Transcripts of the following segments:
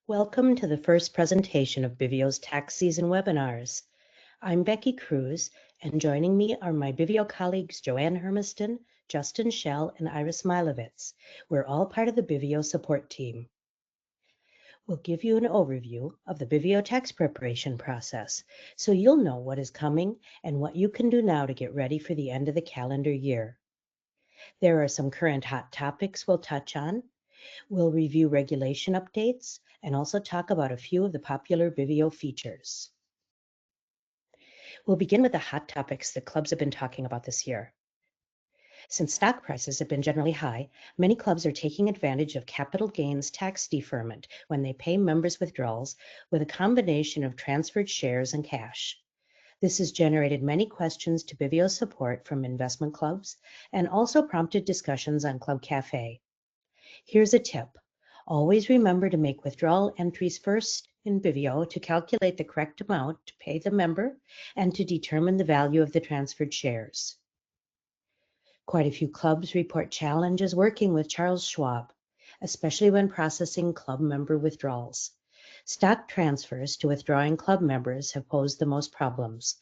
Welcome to the first presentation of bivio's tax season webinars. I'm Becky Cruz, and joining me are my bivio colleagues Joanne Hermiston, Justin Schell, and Iris Milovitz. We're all part of the bivio support team. We'll give you an overview of the bivio tax preparation process, so you'll know what is coming and what you can do now to get ready for the end of the calendar year. There are some current hot topics we'll touch on. We'll review regulation updates and also talk about a few of the popular bivio features. We'll begin with the hot topics that clubs have been talking about this year. Since stock prices have been generally high, many clubs are taking advantage of capital gains tax deferment when they pay members withdrawals with a combination of transferred shares and cash. This has generated many questions to bivio support from investment clubs and also prompted discussions on Club Cafe. Here's a tip. Always remember to make withdrawal entries first in bivio to calculate the correct amount to pay the member and to determine the value of the transferred shares. Quite a few clubs report challenges working with Charles Schwab, especially when processing club member withdrawals. Stock transfers to withdrawing club members have posed the most problems.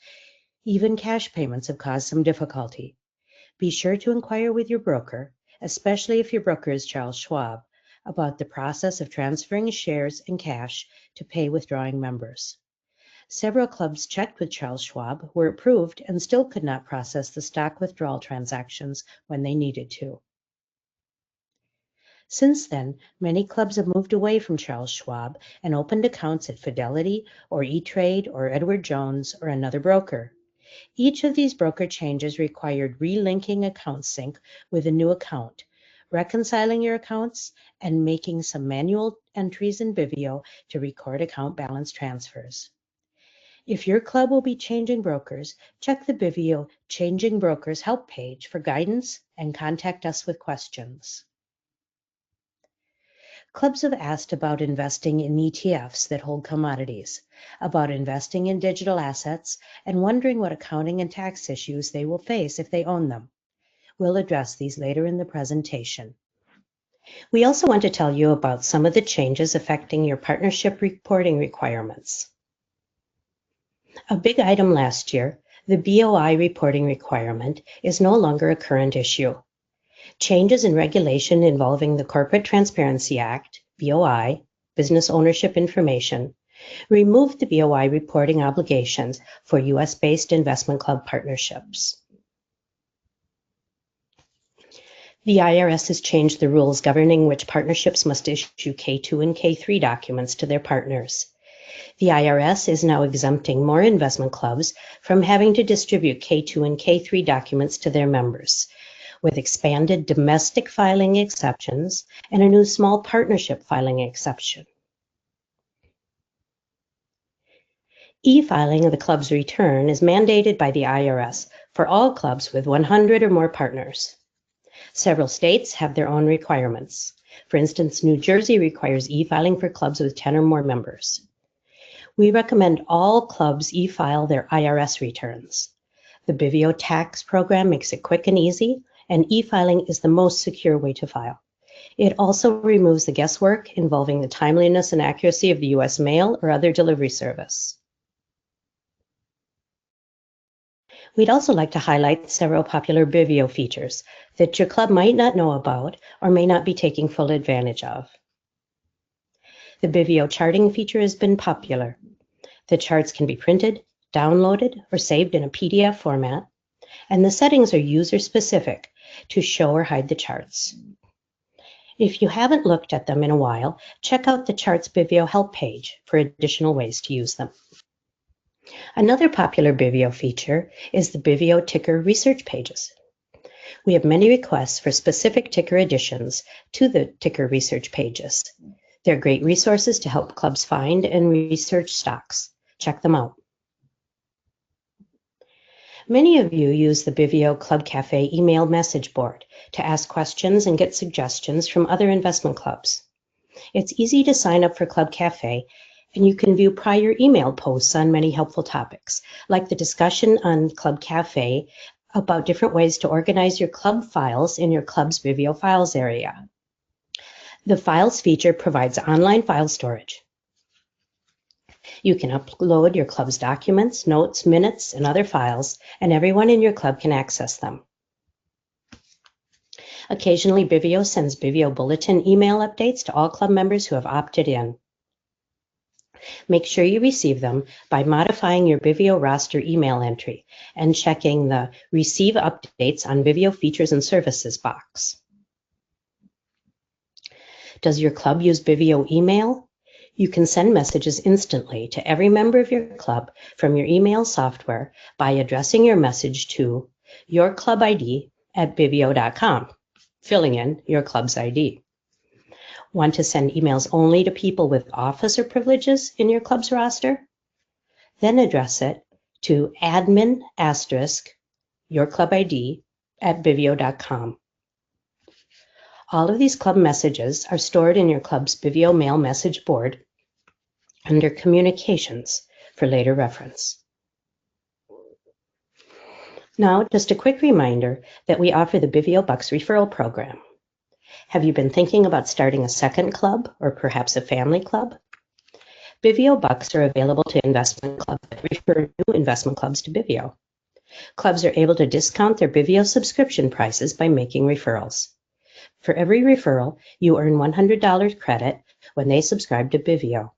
Even cash payments have caused some difficulty. Be sure to inquire with your broker, especially if your broker is Charles Schwab, about the process of transferring shares and cash to pay withdrawing members. Several clubs checked with Charles Schwab, were approved, and still could not process the stock withdrawal transactions when they needed to. Since then, many clubs have moved away from Charles Schwab and opened accounts at Fidelity or E-Trade or Edward Jones or another broker. Each of these broker changes required relinking account sync with a new account, reconciling your accounts, and making some manual entries in bivio to record account balance transfers. If your club will be changing brokers, check the bivio Changing Brokers help page for guidance and contact us with questions. Clubs have asked about investing in ETFs that hold commodities, about investing in digital assets, and wondering what accounting and tax issues they will face if they own them. We'll address these later in the presentation. We also want to tell you about some of the changes affecting your partnership reporting requirements. A big item last year, the BOI reporting requirement, is no longer a current issue. Changes in regulation involving the Corporate Transparency Act, BOI, Business Ownership Information, removed the BOI reporting obligations for U.S.-based investment club partnerships. The IRS has changed the rules governing which partnerships must issue K2 and K3 documents to their partners. The IRS is now exempting more investment clubs from having to distribute K2 and K3 documents to their members, with expanded domestic filing exceptions and a new small partnership filing exception. E-filing of the club's return is mandated by the IRS for all clubs with 100 or more partners. Several states have their own requirements. For instance, New Jersey requires e-filing for clubs with 10 or more members. We recommend all clubs e-file their IRS returns. The bivio tax program makes it quick and easy, and e-filing is the most secure way to file. It also removes the guesswork involving the timeliness and accuracy of the U.S. mail or other delivery service. We'd also like to highlight several popular bivio features that your club might not know about or may not be taking full advantage of. The bivio charting feature has been popular. The charts can be printed, downloaded, or saved in a PDF format, and the settings are user-specific to show or hide the charts. If you haven't looked at them in a while, check out the Charts Bivio help page for additional ways to use them. Another popular bivio feature is the bivio ticker research pages. We have many requests for specific ticker additions to the ticker research pages. They're great resources to help clubs find and research stocks. Check them out. Many of you use the bivio Club Cafe email message board to ask questions and get suggestions from other investment clubs. It's easy to sign up for Club Cafe, and you can view prior email posts on many helpful topics, like the discussion on Club Cafe about different ways to organize your club files in your club's bivio files area. The Files feature provides online file storage. You can upload your club's documents, notes, minutes, and other files, and everyone in your club can access them. Occasionally, Bivio sends Bivio Bulletin email updates to all club members who have opted in. Make sure you receive them by modifying your Bivio roster email entry and checking the Receive Updates on Bivio Features and Services box. Does your club use Bivio email? You can send messages instantly to every member of your club from your email software by addressing your message to yourclubid@bivio.com, filling in your club's ID. Want to send emails only to people with officer privileges in your club's roster? Then address it to admin*yourclubid@bivio.com. All of these club messages are stored in your club's Bivio mail message board under Communications for later reference. Now, just a quick reminder that we offer the Bivio Bucks referral program. Have you been thinking about starting a second club or perhaps a family club? Bivio Bucks are available to investment clubs that refer new investment clubs to Bivio. Clubs are able to discount their Bivio subscription prices by making referrals. For every referral, you earn $100 credit when they subscribe to Bivio.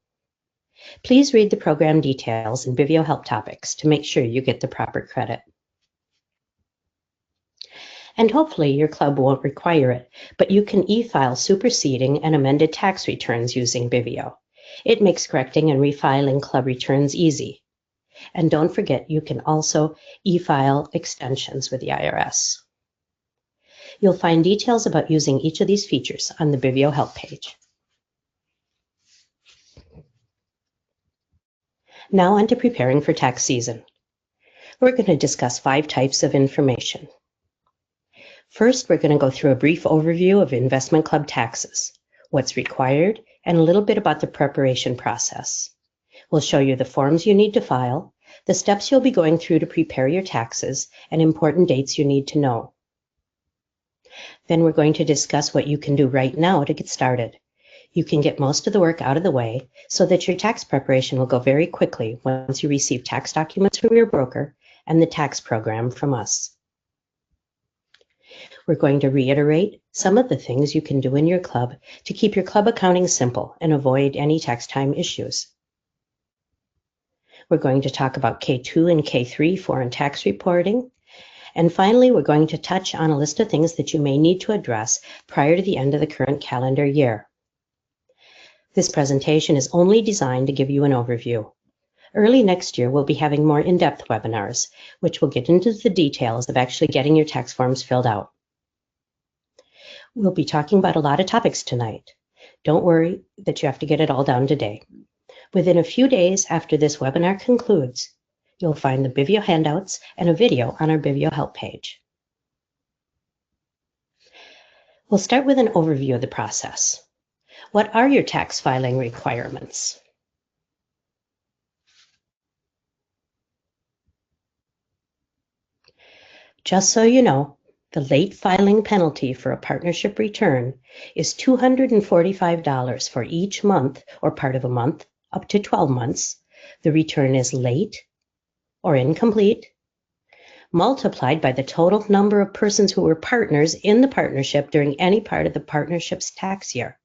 Please read the program details in Bivio Help Topics to make sure you get the proper credit. And hopefully your club won't require it, but you can e-file superseding and amended tax returns using Bivio. It makes correcting and refiling club returns easy. And don't forget, you can also e-file extensions with the IRS. You'll find details about using each of these features on the Bivio Help page. Now on to preparing for tax season. We're going to discuss 5 types of information. First, we're going to go through a brief overview of investment club taxes, what's required, and a little bit about the preparation process. We'll show you the forms you need to file, the steps you'll be going through to prepare your taxes, and important dates you need to know. Then we're going to discuss what you can do right now to get started. You can get most of the work out of the way so that your tax preparation will go very quickly once you receive tax documents from your broker and the tax program from us. We're going to reiterate some of the things you can do in your club to keep your club accounting simple and avoid any tax time issues. We're going to talk about K2 and K3 foreign tax reporting. And finally, we're going to touch on a list of things that you may need to address prior to the end of the current calendar year. This presentation is only designed to give you an overview. Early next year, we'll be having more in-depth webinars, which will get into the details of actually getting your tax forms filled out. We'll be talking about a lot of topics tonight. Don't worry that you have to get it all down today. Within a few days after this webinar concludes, you'll find the Bivio handouts and a video on our Bivio Help page. We'll start with an overview of the process. What are your tax filing requirements? Just so you know, the late filing penalty for a partnership return is $245 for each month or part of a month up to 12 months. The return is late or incomplete, multiplied by the total number of persons who were partners in the partnership during any part of the partnership's tax year.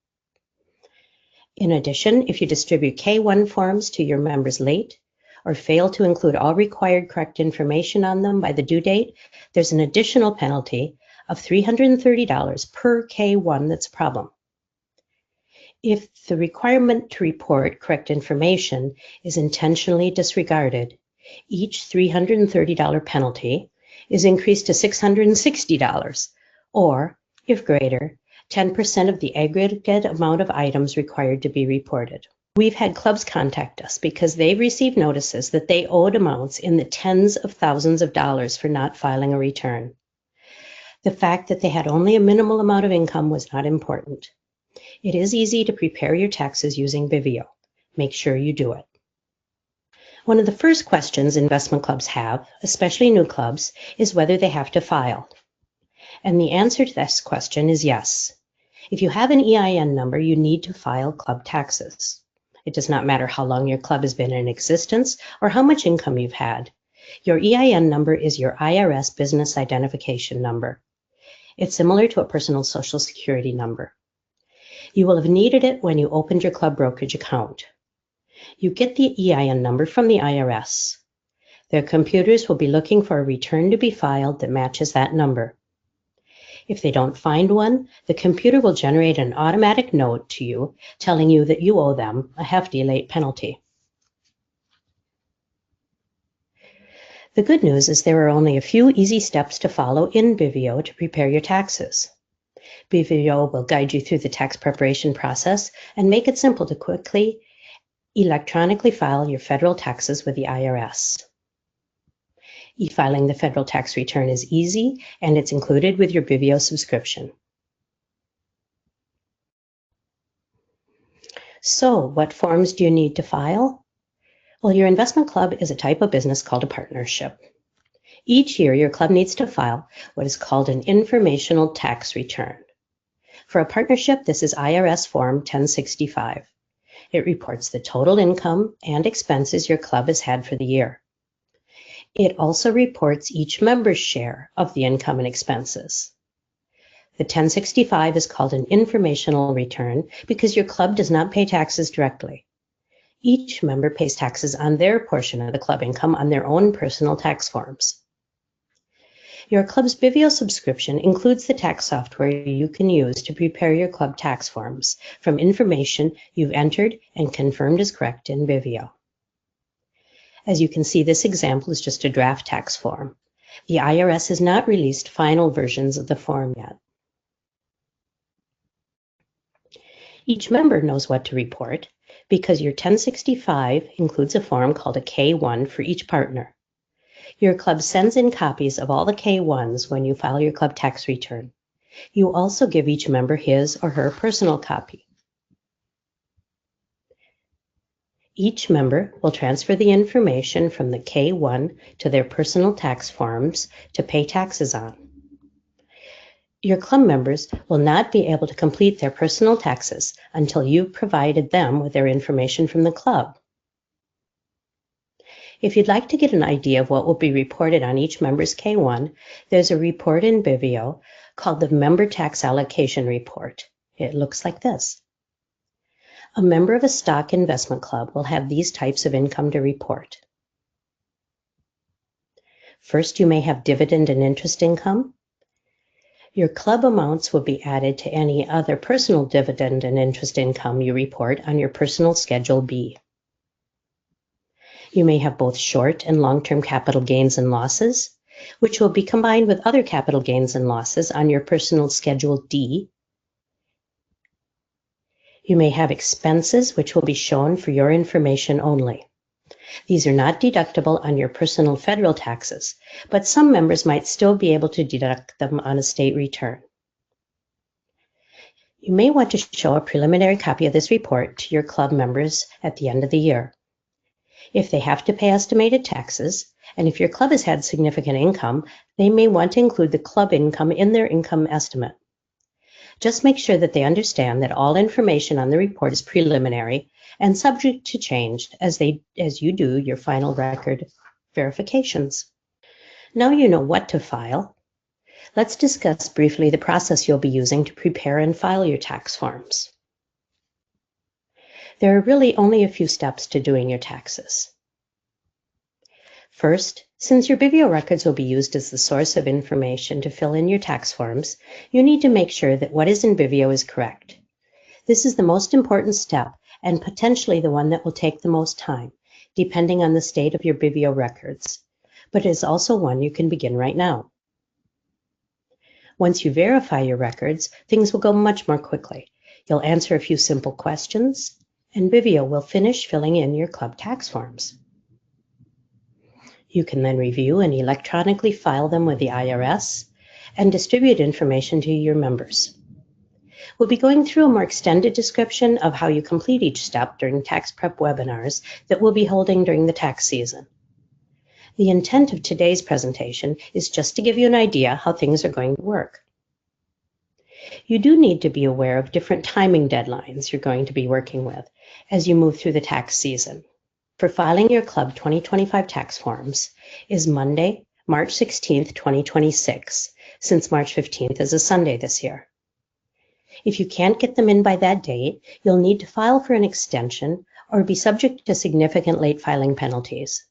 In addition, if you distribute K1 forms to your members late or fail to include all required correct information on them by the due date, there's an additional penalty of $330 per K1 that's a problem. If the requirement to report correct information is intentionally disregarded, each $330 penalty is increased to $660, or, if greater, 10% of the aggregate amount of items required to be reported. We've had clubs contact us because they've received notices that they owed amounts in the tens of thousands of dollars for not filing a return. The fact that they had only a minimal amount of income was not important. It is easy to prepare your taxes using Bivio. Make sure you do it. One of the first questions investment clubs have, especially new clubs, is whether they have to file. And the answer to this question is yes. If you have an EIN number, you need to file club taxes. It does not matter how long your club has been in existence or how much income you've had. Your EIN number is your IRS business identification number. It's similar to a personal Social Security number. You will have needed it when you opened your club brokerage account. You get the EIN number from the IRS. Their computers will be looking for a return to be filed that matches that number. If they don't find one, the computer will generate an automatic note to you telling you that you owe them a hefty late penalty. The good news is there are only a few easy steps to follow in bivio to prepare your taxes. bivio will guide you through the tax preparation process and make it simple to quickly electronically file your federal taxes with the IRS. E-filing the federal tax return is easy, and it's included with your bivio subscription. So, what forms do you need to file? Well, your investment club is a type of business called a partnership. Each year, your club needs to file what is called an informational tax return. For a partnership, this is IRS Form 1065. It reports the total income and expenses your club has had for the year. It also reports each member's share of the income and expenses. The 1065 is called an informational return because your club does not pay taxes directly. Each member pays taxes on their portion of the club income on their own personal tax forms. Your club's bivio subscription includes the tax software you can use to prepare your club tax forms from information you've entered and confirmed is correct in bivio. As you can see, this example is just a draft tax form. The IRS has not released final versions of the form yet. Each member knows what to report because your 1065 includes a form called a K1 for each partner. Your club sends in copies of all the K1s when you file your club tax return. You also give each member his or her personal copy. Each member will transfer the information from the K1 to their personal tax forms to pay taxes on. Your club members will not be able to complete their personal taxes until you've provided them with their information from the club. If you'd like to get an idea of what will be reported on each member's K1, there's a report in bivio called the Member Tax Allocation Report. It looks like this. A member of a stock investment club will have these types of income to report. First, you may have dividend and interest income. Your club amounts will be added to any other personal dividend and interest income you report on your personal Schedule B. You may have both short and long-term capital gains and losses, which will be combined with other capital gains and losses on your personal Schedule D. You may have expenses which will be shown for your information only. These are not deductible on your personal federal taxes, but some members might still be able to deduct them on a state return. You may want to show a preliminary copy of this report to your club members at the end of the year. If they have to pay estimated taxes, and if your club has had significant income, they may want to include the club income in their income estimate. Just make sure that they understand that all information on the report is preliminary and subject to change as you do your final record verifications. Now you know what to file. Let's discuss briefly the process you'll be using to prepare and file your tax forms. There are really only a few steps to doing your taxes. First, since your bivio records will be used as the source of information to fill in your tax forms, you need to make sure that what is in bivio is correct. This is the most important step and potentially the one that will take the most time, depending on the state of your bivio records, but it is also one you can begin right now. Once you verify your records, things will go much more quickly. You'll answer a few simple questions, and bivio will finish filling in your club tax forms. You can then review and electronically file them with the IRS and distribute information to your members. We'll be going through a more extended description of how you complete each step during tax prep webinars that we'll be holding during the tax season. The intent of today's presentation is just to give you an idea how things are going to work. You do need to be aware of different timing deadlines you're going to be working with as you move through the tax season. For filing your Club 2025 tax forms is Monday, March 16th, 2026, since March 15th is a Sunday this year. If you can't get them in by that date, you'll need to file for an extension or be subject to significant late filing penalties.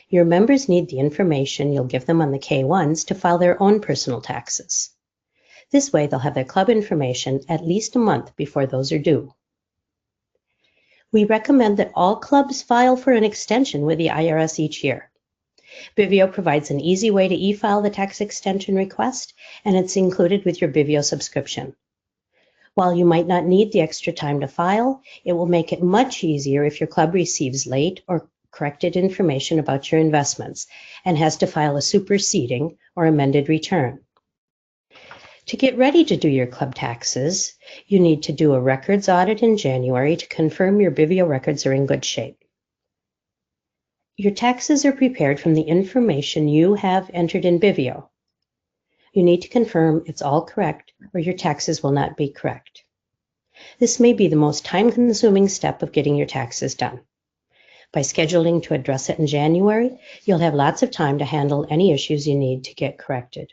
Your members need the information you'll give them on the K-1s to file their own personal taxes. This way, they'll have their club information at least a month before those are due. We recommend that all clubs file for an extension with the IRS each year. Bivio provides an easy way to e-file the tax extension request, and it's included with your Bivio subscription. While you might not need the extra time to file, it will make it much easier if your club receives late or corrected information about your investments and has to file a superseding or amended return. To get ready to do your club taxes, you need to do a records audit in January to confirm your Bivio records are in good shape. Your taxes are prepared from the information you have entered in Bivio. You need to confirm it's all correct or your taxes will not be correct. This may be the most time-consuming step of getting your taxes done. By scheduling to address it in January, you'll have lots of time to handle any issues you need to get corrected.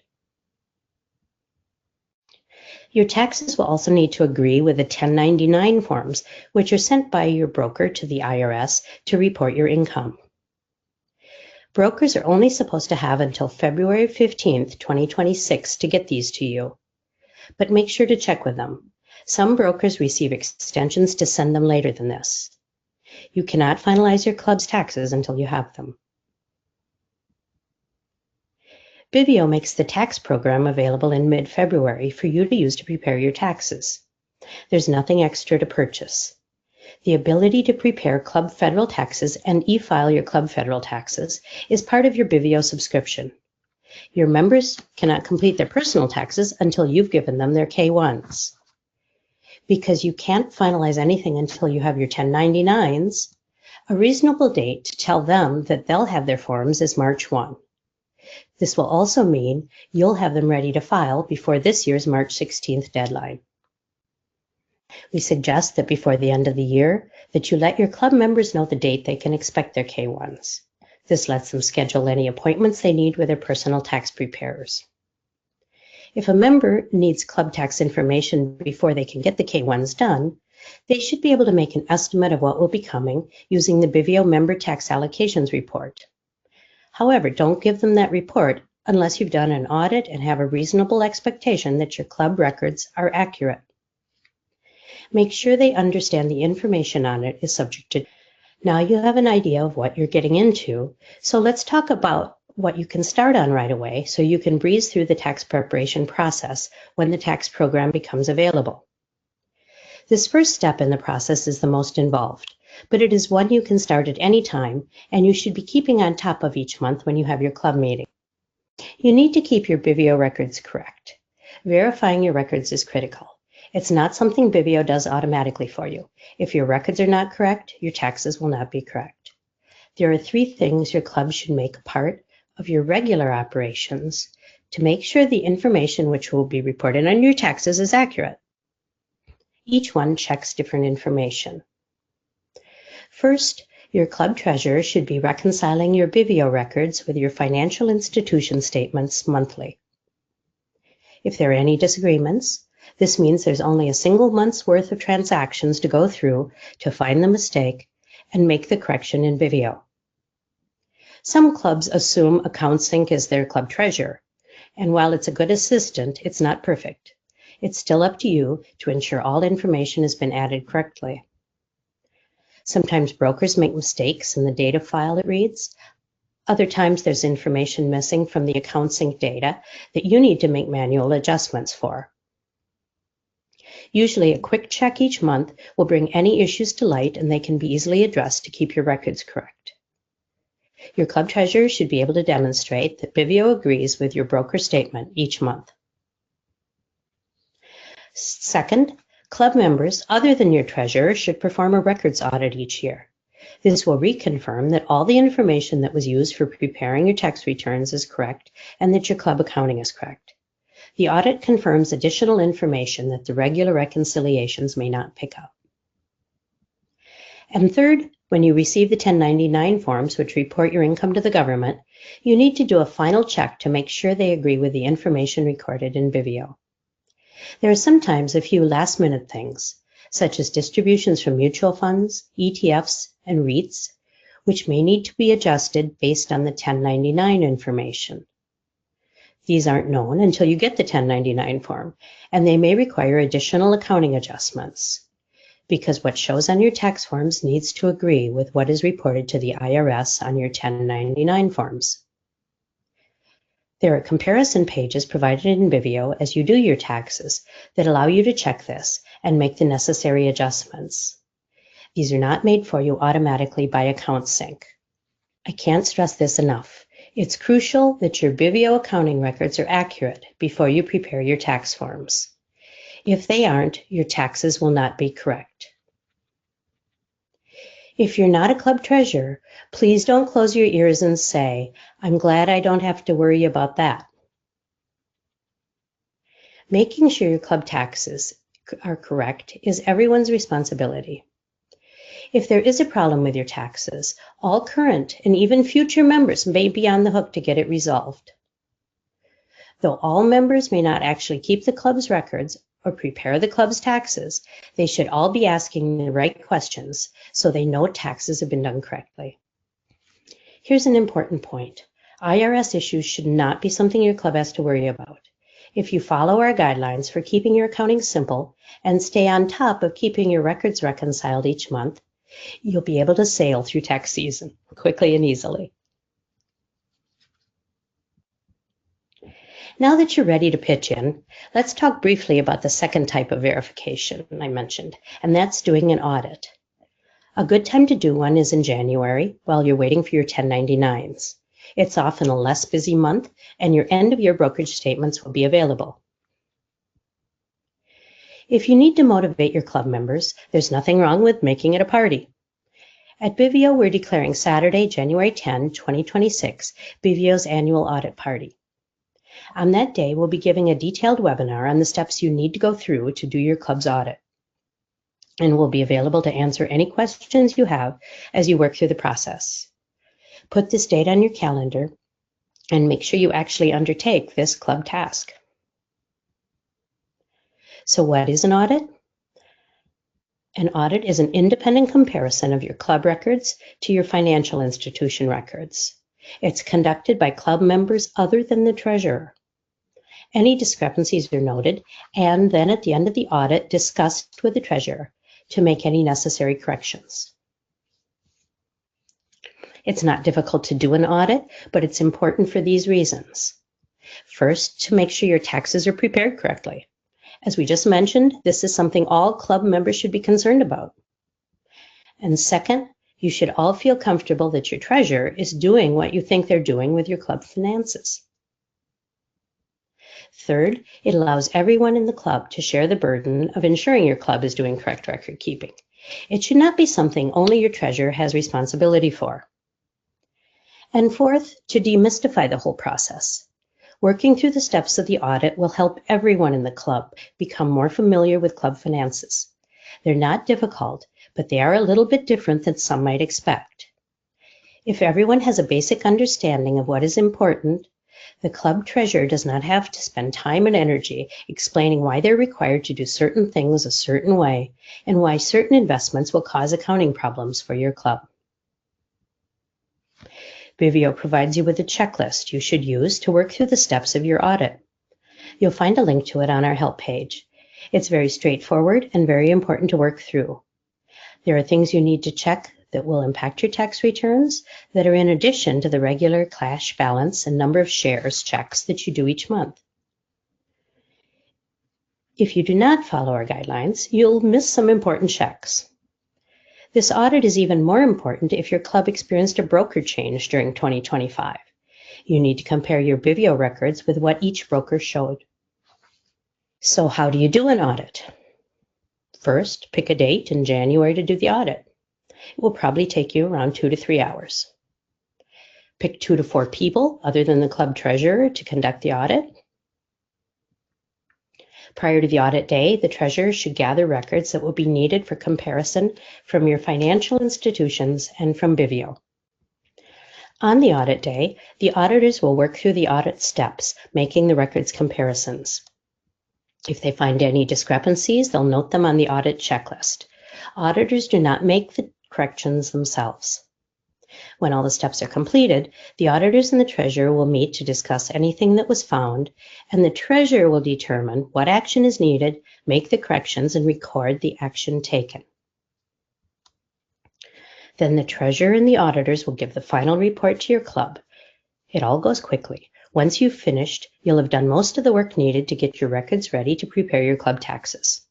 Your taxes will also need to agree with the 1099 forms, which are sent by your broker to the IRS to report your income. Brokers are only supposed to have until February 15th, 2026 to get these to you, but make sure to check with them. Some brokers receive extensions to send them later than this. You cannot finalize your club's taxes until you have them. Bivio makes the tax program available in mid-February for you to use to prepare your taxes. There's nothing extra to purchase. The ability to prepare club federal taxes and e-file your club federal taxes is part of your Bivio subscription. Your members cannot complete their personal taxes until you've given them their K-1s. Because you can't finalize anything until you have your 1099s, a reasonable date to tell them that they'll have their forms is March 1. This will also mean you'll have them ready to file before this year's March 16th deadline. We suggest that before the end of the year, that you let your club members know the date they can expect their K-1s. This lets them schedule any appointments they need with their personal tax preparers. If a member needs club tax information before they can get the K-1s done, they should be able to make an estimate of what will be coming using the Bivio Member Tax Allocations Report. However, don't give them that report unless you've done an audit and have a reasonable expectation that your club records are accurate. Make sure they understand the information on it is subject to. Now you have an idea of what you're getting into, so let's talk about what you can start on right away so you can breeze through the tax preparation process when the tax program becomes available. This first step in the process is the most involved, but it is one you can start at any time, and you should be keeping on top of each month when you have your club meeting. You need to keep your Bivio records correct. Verifying your records is critical. It's not something Bivio does automatically for you. If your records are not correct, your taxes will not be correct. There are 3 things your club should make a part of your regular operations to make sure the information which will be reported on your taxes is accurate. Each one checks different information. First, your club treasurer should be reconciling your Bivio records with your financial institution statements monthly. If there are any disagreements, this means there's only a single month's worth of transactions to go through to find the mistake and make the correction in Bivio. Some clubs assume AccountSync is their club treasurer, and while it's a good assistant, it's not perfect. It's still up to you to ensure all information has been added correctly. Sometimes brokers make mistakes in the data file it reads. Other times there's information missing from the AccountSync data that you need to make manual adjustments for. Usually a quick check each month will bring any issues to light and they can be easily addressed to keep your records correct. Your club treasurer should be able to demonstrate that Bivio agrees with your broker statement each month. Second, club members other than your treasurer should perform a records audit each year. This will reconfirm that all the information that was used for preparing your tax returns is correct and that your club accounting is correct. The audit confirms additional information that the regular reconciliations may not pick up. And third, when you receive the 1099 forms, which report your income to the government, you need to do a final check to make sure they agree with the information recorded in bivio. There are sometimes a few last-minute things, such as distributions from mutual funds, ETFs, and REITs, which may need to be adjusted based on the 1099 information. These aren't known until you get the 1099 form, and they may require additional accounting adjustments, because what shows on your tax forms needs to agree with what is reported to the IRS on your 1099 forms. There are comparison pages provided in bivio as you do your taxes that allow you to check this and make the necessary adjustments. These are not made for you automatically by AccountSync. I can't stress this enough. It's crucial that your bivio accounting records are accurate before you prepare your tax forms. If they aren't, your taxes will not be correct. If you're not a club treasurer, please don't close your ears and say, "I'm glad I don't have to worry about that." Making sure your club taxes are correct is everyone's responsibility. If there is a problem with your taxes, all current and even future members may be on the hook to get it resolved. Though all members may not actually keep the club's records or prepare the club's taxes, they should all be asking the right questions so they know taxes have been done correctly. Here's an important point. IRS issues should not be something your club has to worry about. If you follow our guidelines for keeping your accounting simple and stay on top of keeping your records reconciled each month, you'll be able to sail through tax season quickly and easily. Now that you're ready to pitch in, let's talk briefly about the second type of verification I mentioned, and that's doing an audit. A good time to do one is in January while you're waiting for your 1099s. It's often a less busy month, and your end-of-year brokerage statements will be available. If you need to motivate your club members, there's nothing wrong with making it a party. At bivio, we're declaring Saturday, January 10, 2026, bivio's annual audit party. On that day, we'll be giving a detailed webinar on the steps you need to go through to do your club's audit. And we'll be available to answer any questions you have as you work through the process. Put this date on your calendar and make sure you actually undertake this club task. So what is an audit? An audit is an independent comparison of your club records to your financial institution records. It's conducted by club members other than the treasurer. Any discrepancies are noted and then at the end of the audit discussed with the treasurer to make any necessary corrections. It's not difficult to do an audit, but it's important for these reasons. First, to make sure your taxes are prepared correctly. As we just mentioned, this is something all club members should be concerned about. And second, you should all feel comfortable that your treasurer is doing what you think they're doing with your club finances. Third, it allows everyone in the club to share the burden of ensuring your club is doing correct record keeping. It should not be something only your treasurer has responsibility for. And fourth, to demystify the whole process. Working through the steps of the audit will help everyone in the club become more familiar with club finances. They're not difficult, but they are a little bit different than some might expect. If everyone has a basic understanding of what is important, the club treasurer does not have to spend time and energy explaining why they're required to do certain things a certain way and why certain investments will cause accounting problems for your club. bivio provides you with a checklist you should use to work through the steps of your audit. You'll find a link to it on our help page. It's very straightforward and very important to work through. There are things you need to check that will impact your tax returns that are in addition to the regular cash balance and number of shares checks that you do each month. If you do not follow our guidelines, you'll miss some important checks. This audit is even more important if your club experienced a broker change during 2025. You need to compare your bivio records with what each broker showed. So how do you do an audit? First, pick a date in January to do the audit. It will probably take you around 2 to 3 hours. Pick 2 to 4 people other than the club treasurer to conduct the audit. Prior to the audit day, the treasurer should gather records that will be needed for comparison from your financial institutions and from bivio. On the audit day, the auditors will work through the audit steps, making the records comparisons. If they find any discrepancies, they'll note them on the audit checklist. Auditors do not make the corrections themselves. When all the steps are completed, the auditors and the treasurer will meet to discuss anything that was found, and the treasurer will determine what action is needed, make the corrections, and record the action taken. Then the treasurer and the auditors will give the final report to your club. It all goes quickly. Once you've finished, you'll have done most of the work needed to get your records ready to prepare your club taxes.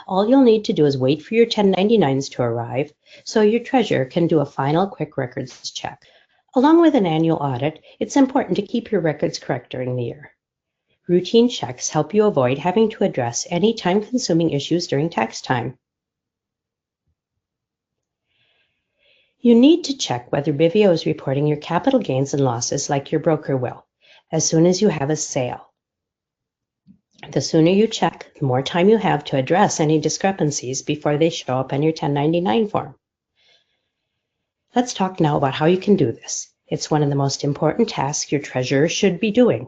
All you'll need to do is wait for your 1099s to arrive so your treasurer can do a final quick records check. Along with an annual audit, it's important to keep your records correct during the year. Routine checks help you avoid having to address any time-consuming issues during tax time. You need to check whether bivio is reporting your capital gains and losses like your broker will, as soon as you have a sale. The sooner you check, the more time you have to address any discrepancies before they show up on your 1099 form. Let's talk now about how you can do this. It's one of the most important tasks your treasurer should be doing.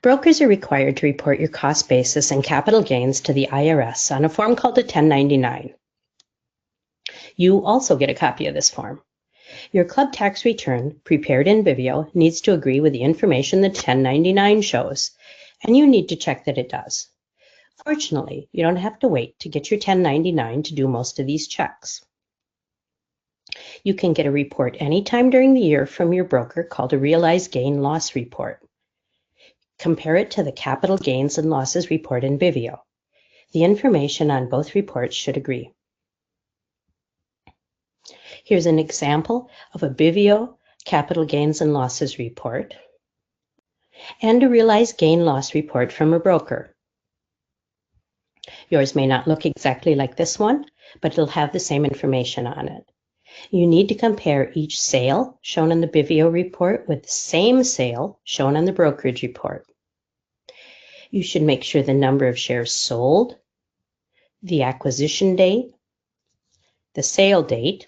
Brokers are required to report your cost basis and capital gains to the IRS on a form called a 1099. You also get a copy of this form. Your club tax return, prepared in bivio, needs to agree with the information the 1099 shows, and you need to check that it does. Fortunately, you don't have to wait to get your 1099 to do most of these checks. You can get a report anytime during the year from your broker called a realized gain loss report. Compare it to the capital gains and losses report in bivio. The information on both reports should agree. Here's an example of a bivio capital gains and losses report and a realized gain loss report from a broker. Yours may not look exactly like this one, but it'll have the same information on it. You need to compare each sale shown in the bivio report with the same sale shown on the brokerage report. You should make sure the number of shares sold, the acquisition date, the sale date,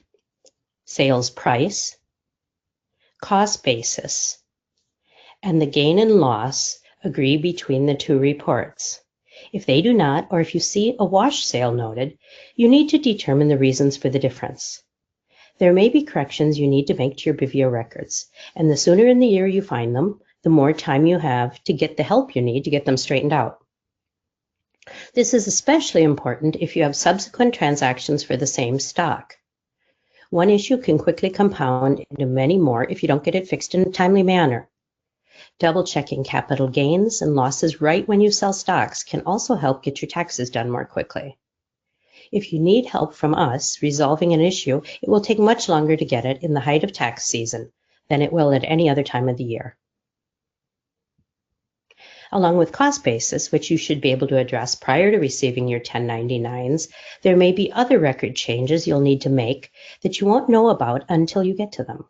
sales price, cost basis, and the gain and loss agree between the two reports. If they do not, or if you see a wash sale noted, you need to determine the reasons for the difference. There may be corrections you need to make to your bivio records, and the sooner in the year you find them, the more time you have to get the help you need to get them straightened out. This is especially important if you have subsequent transactions for the same stock. One issue can quickly compound into many more if you don't get it fixed in a timely manner. Double-checking capital gains and losses right when you sell stocks can also help get your taxes done more quickly. If you need help from us resolving an issue, it will take much longer to get it in the height of tax season than it will at any other time of the year. Along with cost basis, which you should be able to address prior to receiving your 1099s, there may be other record changes you'll need to make that you won't know about until you get to them.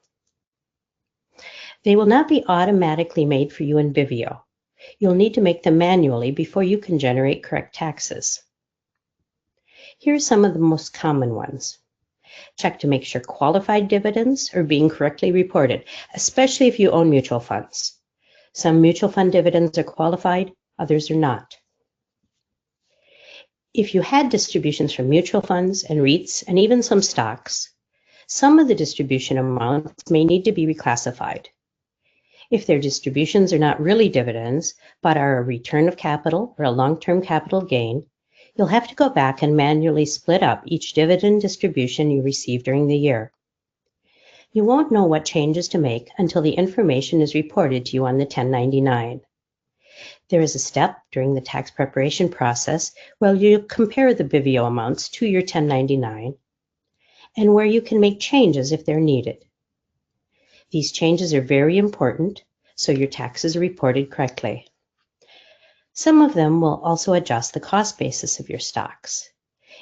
They will not be automatically made for you in bivio. You'll need to make them manually before you can generate correct taxes. Here are some of the most common ones. Check to make sure qualified dividends are being correctly reported, especially if you own mutual funds. Some mutual fund dividends are qualified, others are not. If you had distributions from mutual funds and REITs and even some stocks, some of the distribution amounts may need to be reclassified. If their distributions are not really dividends, but are a return of capital or a long-term capital gain, you'll have to go back and manually split up each dividend distribution you receive during the year. You won't know what changes to make until the information is reported to you on the 1099. There is a step during the tax preparation process where you compare the bivio amounts to your 1099 and where you can make changes if they're needed. These changes are very important, so your taxes are reported correctly. Some of them will also adjust the cost basis of your stocks.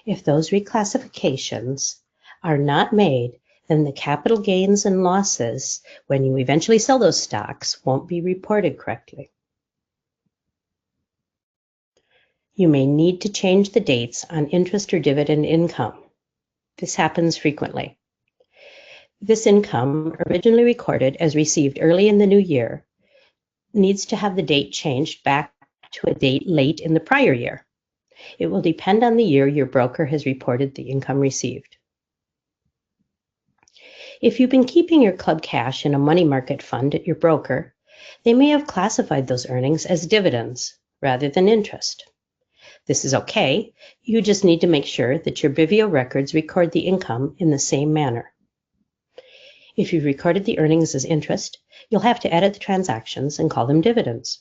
If those reclassifications are not made, then the capital gains and losses, when you eventually sell those stocks, won't be reported correctly. You may need to change the dates on interest or dividend income. This happens frequently. This income, originally recorded as received early in the new year, needs to have the date changed back to a date late in the prior year. It will depend on the year your broker has reported the income received. If you've been keeping your club cash in a money market fund at your broker, they may have classified those earnings as dividends rather than interest. This is okay. You just need to make sure that your bivio records record the income in the same manner. If you've recorded the earnings as interest, you'll have to edit the transactions and call them dividends.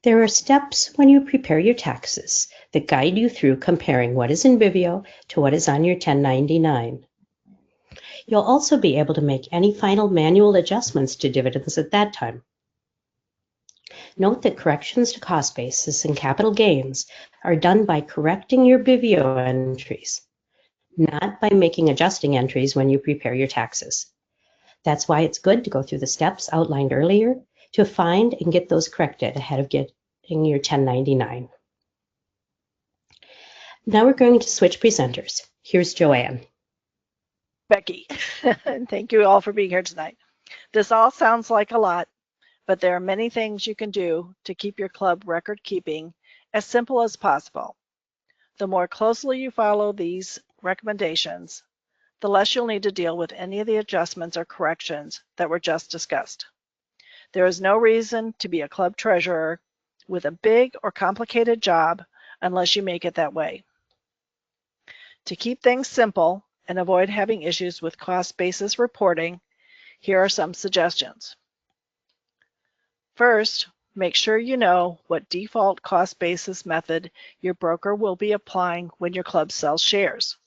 There are steps when you prepare your taxes that guide you through comparing what is in bivio to what is on your 1099. You'll also be able to make any final manual adjustments to dividends at that time. Note that corrections to cost basis and capital gains are done by correcting your bivio entries, not by making adjusting entries when you prepare your taxes. That's why it's good to go through the steps outlined earlier to find and get those corrected ahead of getting your 1099. Now we're going to switch presenters. Here's Joanne. Becky, thank you all for being here tonight. This all sounds like a lot, but there are many things you can do to keep your club record keeping as simple as possible. The more closely you follow these recommendations, the less you'll need to deal with any of the adjustments or corrections that were just discussed. There is no reason to be a club treasurer with a big or complicated job unless you make it that way. To keep things simple and avoid having issues with cost basis reporting, here are some suggestions. First, make sure you know what default cost basis method your broker will be applying when your club sells shares.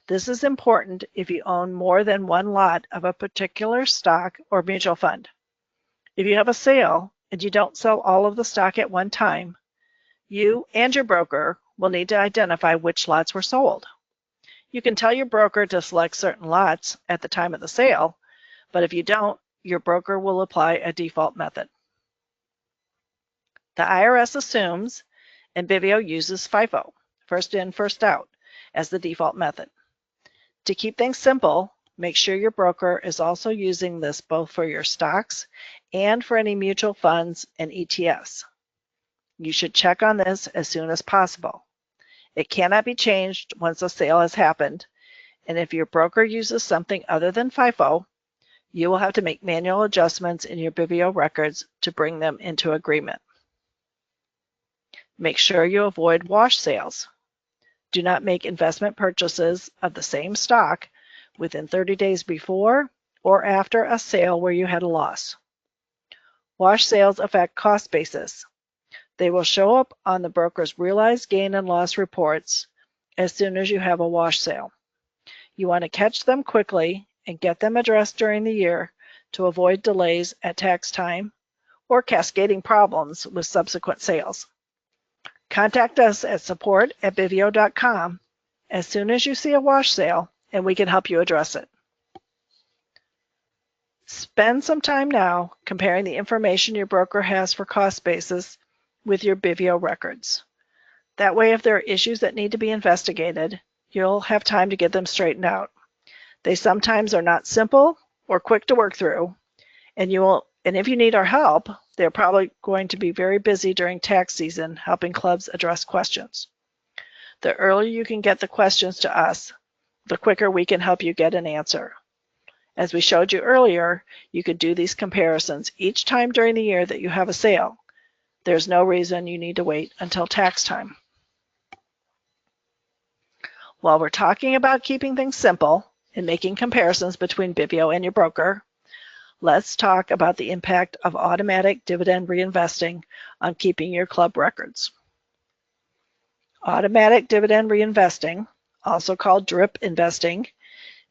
This is important if you own more than one lot of a particular stock or mutual fund. If you have a sale and you don't sell all of the stock at one time, you and your broker will need to identify which lots were sold. You can tell your broker to select certain lots at the time of the sale, but if you don't, your broker will apply a default method. The IRS assumes, and bivio uses FIFO, first in, first out, as the default method. To keep things simple, make sure your broker is also using this both for your stocks and for any mutual funds and ETFs. You should check on this as soon as possible. It cannot be changed once a sale has happened, and if your broker uses something other than FIFO, you will have to make manual adjustments in your bivio records to bring them into agreement. Make sure you avoid wash sales. Do not make investment purchases of the same stock within 30 days before or after a sale where you had a loss. Wash sales affect cost basis. They will show up on the broker's realized gain and loss reports as soon as you have a wash sale. You want to catch them quickly and get them addressed during the year to avoid delays at tax time or cascading problems with subsequent sales. Contact us at support@bivio.com as soon as you see a wash sale and we can help you address it. Spend some time now comparing the information your broker has for cost basis with your bivio records. That way, if there are issues that need to be investigated, you'll have time to get them straightened out. They sometimes are not simple or quick to work through, and if you need our help, they're probably going to be very busy during tax season helping clubs address questions. The earlier you can get the questions to us, the quicker we can help you get an answer. As we showed you earlier, you could do these comparisons each time during the year that you have a sale. There's no reason you need to wait until tax time. While we're talking about keeping things simple and making comparisons between bivio and your broker, let's talk about the impact of automatic dividend reinvesting on keeping your club records. Automatic dividend reinvesting, also called drip investing,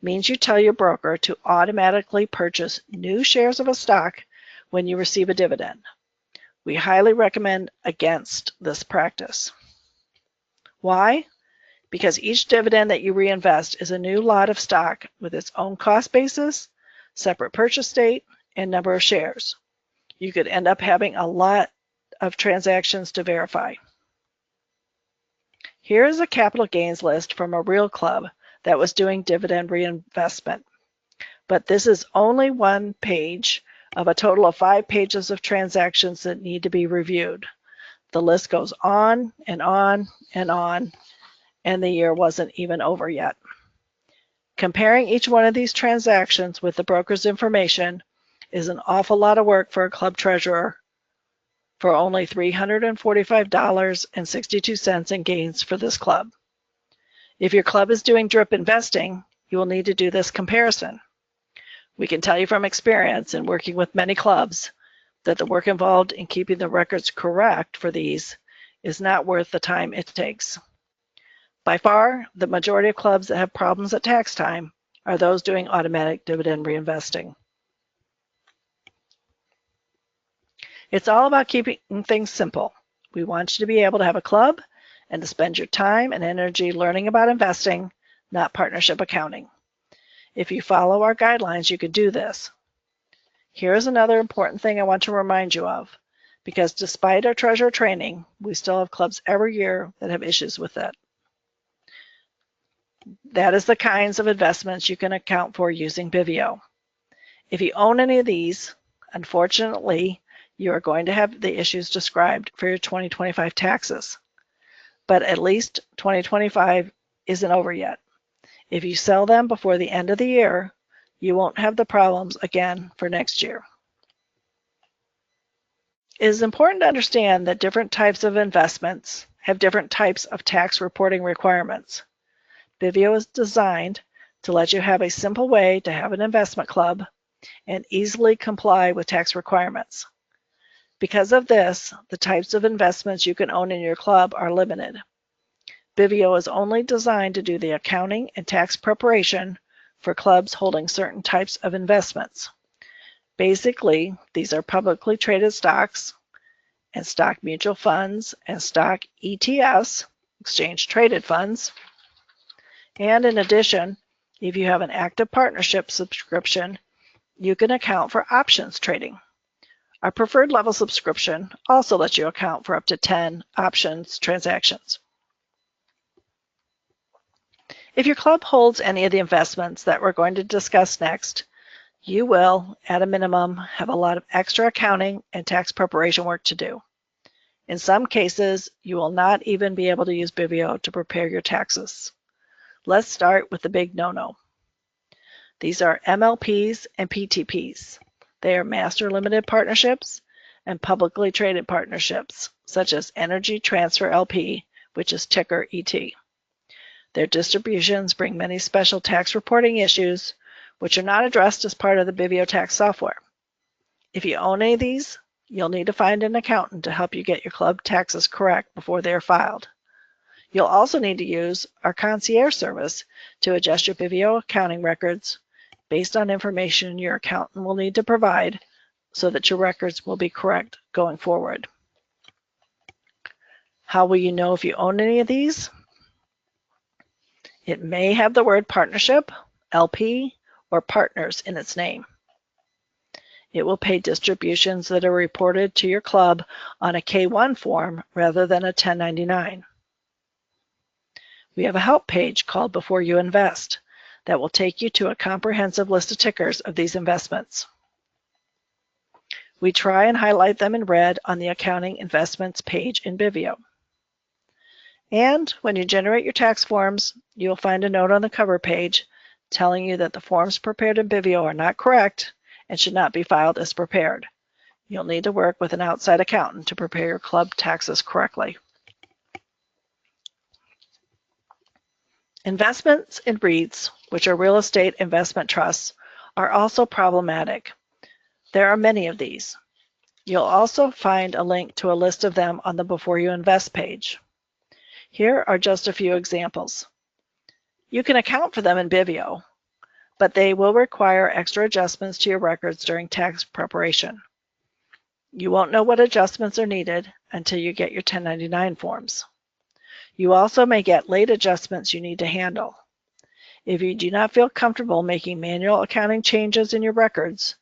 means you tell your broker to automatically purchase new shares of a stock when you receive a dividend. We highly recommend against this practice. Why? Because each dividend that you reinvest is a new lot of stock with its own cost basis, separate purchase date, and number of shares. You could end up having a lot of transactions to verify. Here is a capital gains list from a real club that was doing dividend reinvestment. But this is only one page of a total of 5 pages of transactions that need to be reviewed. The list goes on and on and on, and the year wasn't even over yet. Comparing each one of these transactions with the broker's information is an awful lot of work for a club treasurer for only $345.62 in gains for this club. If your club is doing drip investing, you will need to do this comparison. We can tell you from experience in working with many clubs that the work involved in keeping the records correct for these is not worth the time it takes. By far, the majority of clubs that have problems at tax time are those doing automatic dividend reinvesting. It's all about keeping things simple. We want you to be able to have a club and to spend your time and energy learning about investing, not partnership accounting. If you follow our guidelines, you can do this. Here's another important thing I want to remind you of, because despite our treasurer training, we still have clubs every year that have issues with it. That is the kinds of investments you can account for using bivio. If you own any of these, unfortunately, you are going to have the issues described for your 2025 taxes. But at least 2025 isn't over yet. If you sell them before the end of the year, you won't have the problems again for next year. It is important to understand that different types of investments have different types of tax reporting requirements. bivio is designed to let you have a simple way to have an investment club and easily comply with tax requirements. Because of this, the types of investments you can own in your club are limited. bivio is only designed to do the accounting and tax preparation for clubs holding certain types of investments. Basically, these are publicly traded stocks and stock mutual funds and stock ETFs, exchange traded funds. And in addition, if you have an active partnership subscription, you can account for options trading. Our preferred level subscription also lets you account for up to 10 options transactions. If your club holds any of the investments that we're going to discuss next, you will, at a minimum, have a lot of extra accounting and tax preparation work to do. In some cases, you will not even be able to use bivio to prepare your taxes. Let's start with the big no-no. These are MLPs and PTPs. They are master limited partnerships and publicly traded partnerships, such as Energy Transfer LP, which is ticker ET. Their distributions bring many special tax reporting issues, which are not addressed as part of the bivio tax software. If you own any of these, you'll need to find an accountant to help you get your club taxes correct before they are filed. You'll also need to use our concierge service to adjust your bivio accounting records based on information your accountant will need to provide so that your records will be correct going forward. How will you know if you own any of these? It may have the word partnership, LP, or partners in its name. It will pay distributions that are reported to your club on a K-1 form rather than a 1099. We have a help page called Before You Invest that will take you to a comprehensive list of tickers of these investments. We try and highlight them in red on the Accounting Investments page in bivio. And when you generate your tax forms, you'll find a note on the cover page telling you that the forms prepared in bivio are not correct and should not be filed as prepared. You'll need to work with an outside accountant to prepare your club taxes correctly. Investments in REITs, which are real estate investment trusts, are also problematic. There are many of these. You'll also find a link to a list of them on the Before You Invest page. Here are just a few examples. You can account for them in bivio, but they will require extra adjustments to your records during tax preparation. You won't know what adjustments are needed until you get your 1099 forms. You also may get late adjustments you need to handle. If you do not feel comfortable making manual accounting changes in your records,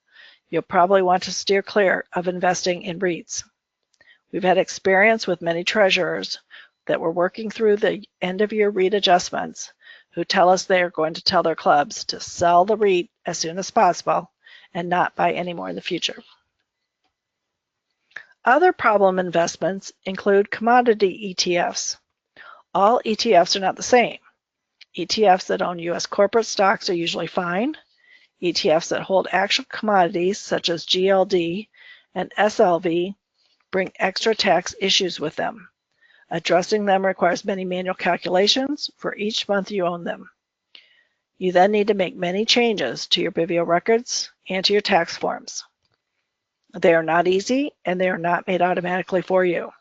you'll probably want to steer clear of investing in REITs. We've had experience with many treasurers that we're working through the end-of-year REIT adjustments who tell us they are going to tell their clubs to sell the REIT as soon as possible and not buy any more in the future. Other problem investments include commodity ETFs. All ETFs are not the same. ETFs that own U.S. corporate stocks are usually fine. ETFs that hold actual commodities such as GLD and SLV bring extra tax issues with them. Addressing them requires many manual calculations for each month you own them. You then need to make many changes to your bivio records and to your tax forms. They are not easy and they are not made automatically for you.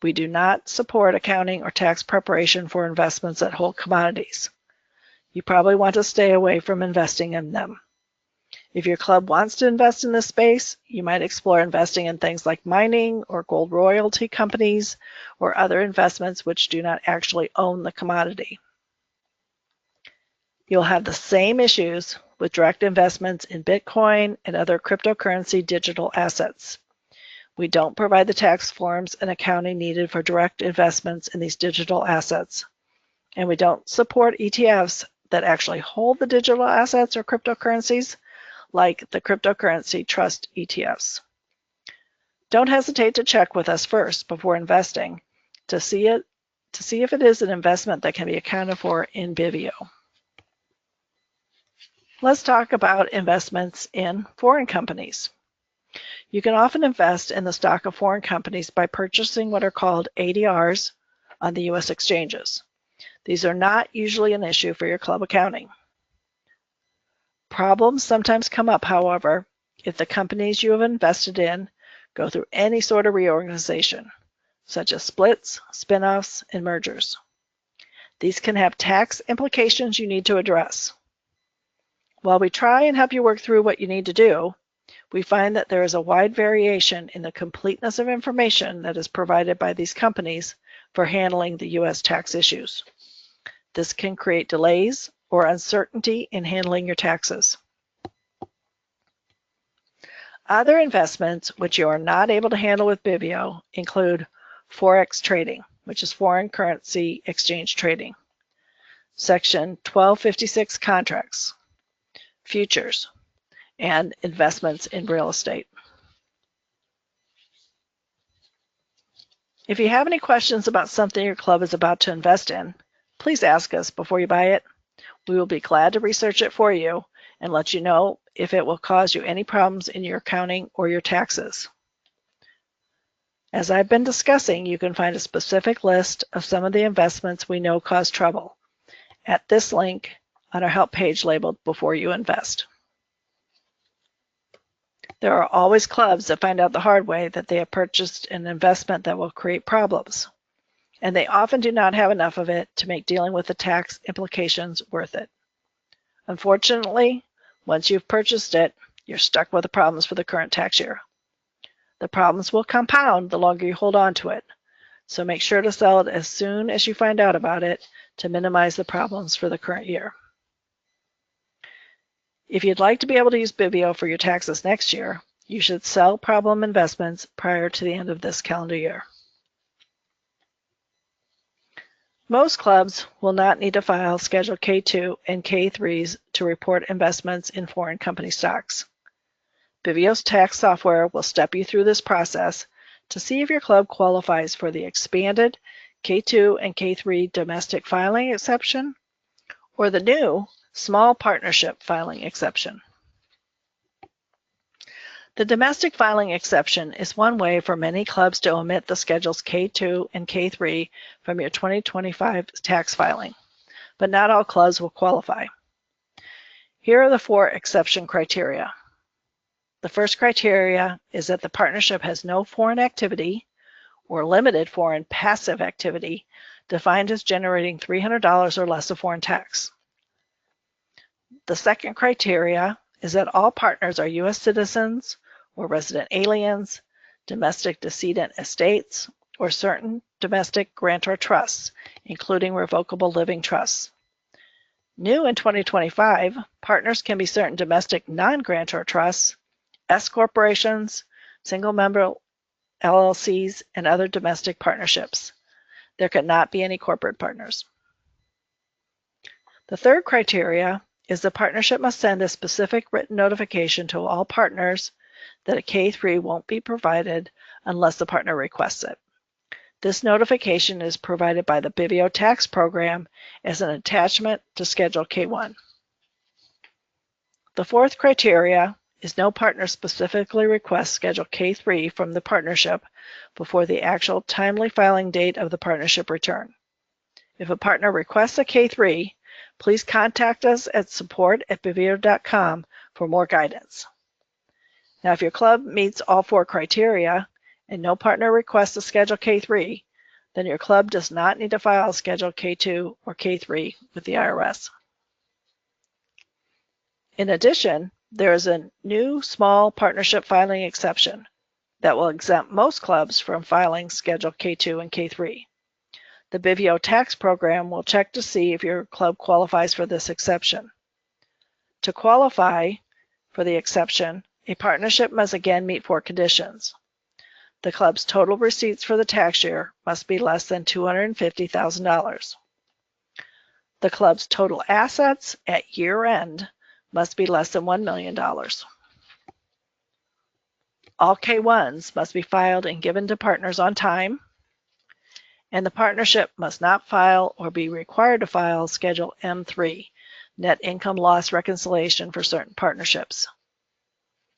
We do not support accounting or tax preparation for investments that hold commodities. You probably want to stay away from investing in them. If your club wants to invest in this space, you might explore investing in things like mining or gold royalty companies or other investments which do not actually own the commodity. You'll have the same issues with direct investments in Bitcoin and other cryptocurrency digital assets. We don't provide the tax forms and accounting needed for direct investments in these digital assets. And we don't support ETFs that actually hold the digital assets or cryptocurrencies, like the cryptocurrency trust ETFs. Don't hesitate to check with us first before investing to see if it is an investment that can be accounted for in bivio. Let's talk about investments in foreign companies. You can often invest in the stock of foreign companies by purchasing what are called ADRs on the U.S. exchanges. These are not usually an issue for your club accounting. Problems sometimes come up, however, if the companies you have invested in go through any sort of reorganization, such as splits, spin-offs, and mergers. These can have tax implications you need to address. While we try and help you work through what you need to do, we find that there is a wide variation in the completeness of information that is provided by these companies for handling the U.S. tax issues. This can create delays or uncertainty in handling your taxes. Other investments which you are not able to handle with bivio include Forex trading, which is foreign currency exchange trading, Section 1256 contracts, futures, and investments in real estate. If you have any questions about something your club is about to invest in, please ask us before you buy it. We will be glad to research it for you and let you know if it will cause you any problems in your accounting or your taxes. As I've been discussing, you can find a specific list of some of the investments we know cause trouble at this link on our help page labeled Before You Invest. There are always clubs that find out the hard way that they have purchased an investment that will create problems, and they often do not have enough of it to make dealing with the tax implications worth it. Unfortunately, once you've purchased it, you're stuck with the problems for the current tax year. The problems will compound the longer you hold on to it, so make sure to sell it as soon as you find out about it to minimize the problems for the current year. If you'd like to be able to use bivio for your taxes next year, you should sell problem investments prior to the end of this calendar year. Most clubs will not need to file Schedule K2 and K3s to report investments in foreign company stocks. Bivio's tax software will step you through this process to see if your club qualifies for the expanded K2 and K3 domestic filing exception or the new small partnership filing exception. The domestic filing exception is one way for many clubs to omit the schedules K2 and K3 from your 2025 tax filing, but not all clubs will qualify. Here are the 4 exception criteria. The first criteria is that the partnership has no foreign activity or limited foreign passive activity defined as generating $300 or less of foreign tax. The second criteria is that all partners are U.S. citizens or resident aliens, domestic decedent estates, or certain domestic grantor trusts, including revocable living trusts. New in 2025, partners can be certain domestic non-grantor trusts, S corporations, single-member LLCs, and other domestic partnerships. There cannot be any corporate partners. The third criteria is the partnership must send a specific written notification to all partners that a K3 won't be provided unless the partner requests it. This notification is provided by the bivio tax program as an attachment to Schedule K1. The fourth criteria is no partner specifically requests Schedule K3 from the partnership before the actual timely filing date of the partnership return. If a partner requests a K3, please contact us at support@bivio.com for more guidance. Now, if your club meets all four criteria and no partner requests a Schedule K3, then your club does not need to file Schedule K2 or K3 with the IRS. In addition, there is a new small partnership filing exception that will exempt most clubs from filing Schedule K2 and K3. The bivio tax program will check to see if your club qualifies for this exception. To qualify for the exception, a partnership must again meet four conditions. The club's total receipts for the tax year must be less than $250,000. The club's total assets at year end must be less than $1 million. All K1s must be filed and given to partners on time, and the partnership must not file or be required to file Schedule M3, Net Income Loss Reconciliation for certain partnerships.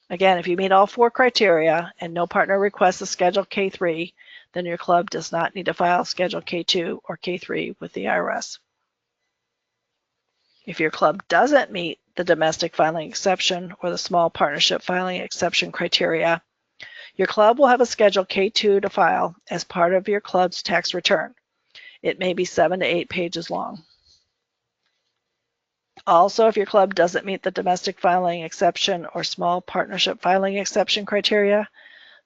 Again, if you meet all four criteria and no partner requests a Schedule K3, then your club does not need to file Schedule K2 or K3 with the IRS. If your club doesn't meet the domestic filing exception or the small partnership filing exception criteria, your club will have a Schedule K2 to file as part of your club's tax return. It may be 7 to 8 pages long. Also, if your club doesn't meet the domestic filing exception or small partnership filing exception criteria,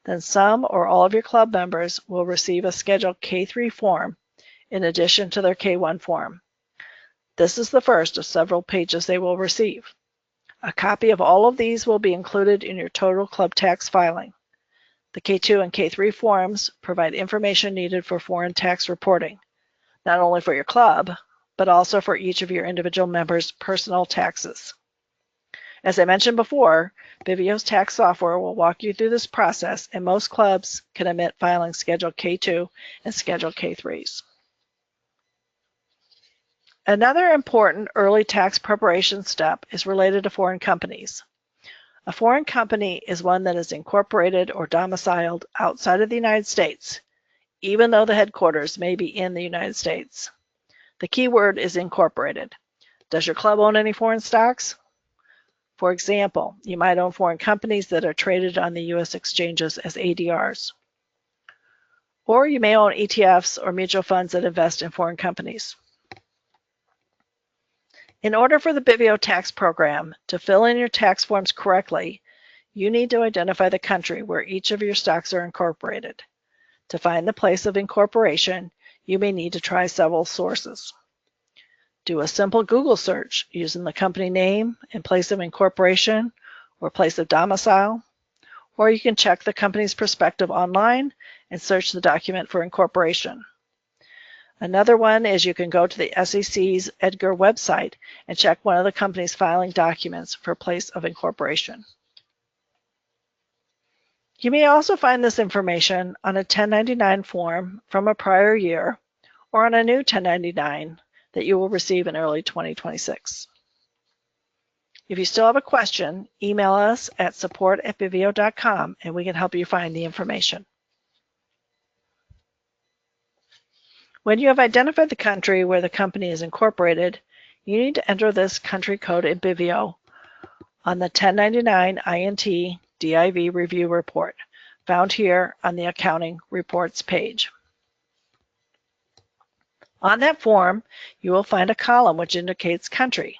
then some or all of your club members will receive a Schedule K3 form in addition to their K1 form. This is the first of several pages they will receive. A copy of all of these will be included in your total club tax filing. The K2 and K3 forms provide information needed for foreign tax reporting, not only for your club, but also for each of your individual members' personal taxes. As I mentioned before, bivio's tax software will walk you through this process, and most clubs can omit filing Schedule K2 and Schedule K3s. Another important early tax preparation step is related to foreign companies. A foreign company is one that is incorporated or domiciled outside of the United States, even though the headquarters may be in the United States. The key word is incorporated. Does your club own any foreign stocks? For example, you might own foreign companies that are traded on the U.S. exchanges as ADRs. Or you may own ETFs or mutual funds that invest in foreign companies. In order for the bivio tax program to fill in your tax forms correctly, you need to identify the country where each of your stocks are incorporated. To find the place of incorporation, you may need to try several sources. Do a simple Google search using the company name and place of incorporation or place of domicile, or you can check the company's perspective online and search the document for incorporation. Another one is you can go to the SEC's EDGAR website and check one of the company's filing documents for place of incorporation. You may also find this information on a 1099 form from a prior year or on a new 1099 that you will receive in early 2026. If you still have a question, email us at support@bivio.com and we can help you find the information. When you have identified the country where the company is incorporated, you need to enter this country code in bivio on the 1099 INT DIV review report, found here on the Accounting Reports page. On that form, you will find a column which indicates country.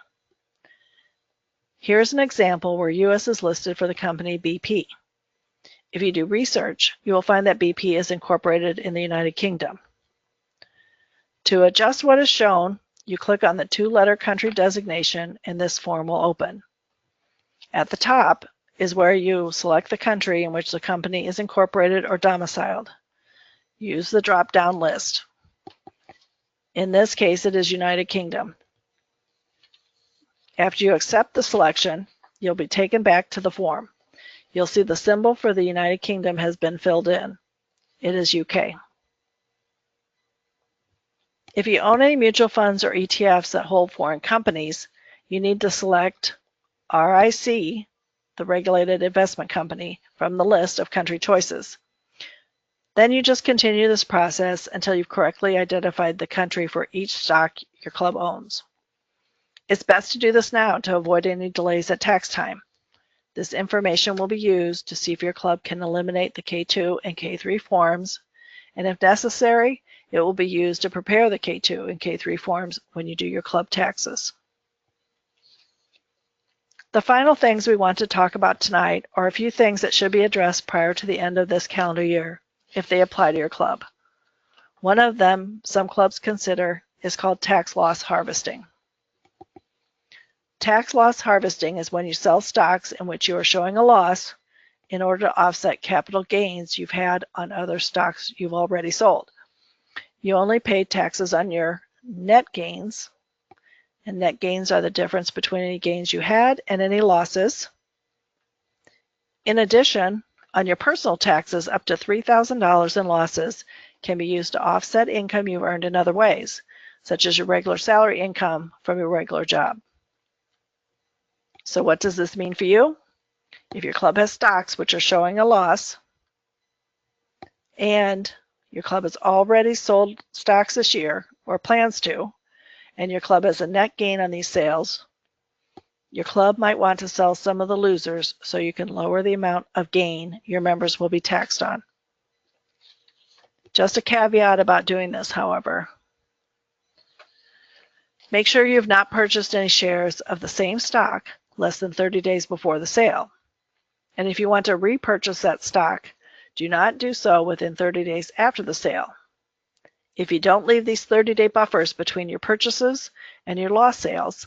Here's an example where U.S. is listed for the company BP. If you do research, you will find that BP is incorporated in the United Kingdom. To adjust what is shown, you click on the two-letter country designation and this form will open. At the top is where you select the country in which the company is incorporated or domiciled. Use the drop-down list. In this case, it is United Kingdom. After you accept the selection, you'll be taken back to the form. You'll see the symbol for the United Kingdom has been filled in. It is UK. If you own any mutual funds or ETFs that hold foreign companies, you need to select RIC, the regulated investment company, from the list of country choices. Then you just continue this process until you've correctly identified the country for each stock your club owns. It's best to do this now to avoid any delays at tax time. This information will be used to see if your club can eliminate the K2 and K3 forms, and if necessary, it will be used to prepare the K2 and K3 forms when you do your club taxes. The final things we want to talk about tonight are a few things that should be addressed prior to the end of this calendar year, if they apply to your club. One of them some clubs consider is called tax loss harvesting. Tax loss harvesting is when you sell stocks in which you are showing a loss in order to offset capital gains you've had on other stocks you've already sold. You only pay taxes on your net gains, and net gains are the difference between any gains you had and any losses. In addition, on your personal taxes, up to $3,000 in losses can be used to offset income you've earned in other ways, such as your regular salary income from your regular job. So what does this mean for you? If your club has stocks which are showing a loss, and your club has already sold stocks this year, or plans to, and your club has a net gain on these sales, your club might want to sell some of the losers so you can lower the amount of gain your members will be taxed on. Just a caveat about doing this, however. Make sure you have not purchased any shares of the same stock less than 30 days before the sale. And if you want to repurchase that stock, do not do so within 30 days after the sale. If you don't leave these 30-day buffers between your purchases and your lost sales,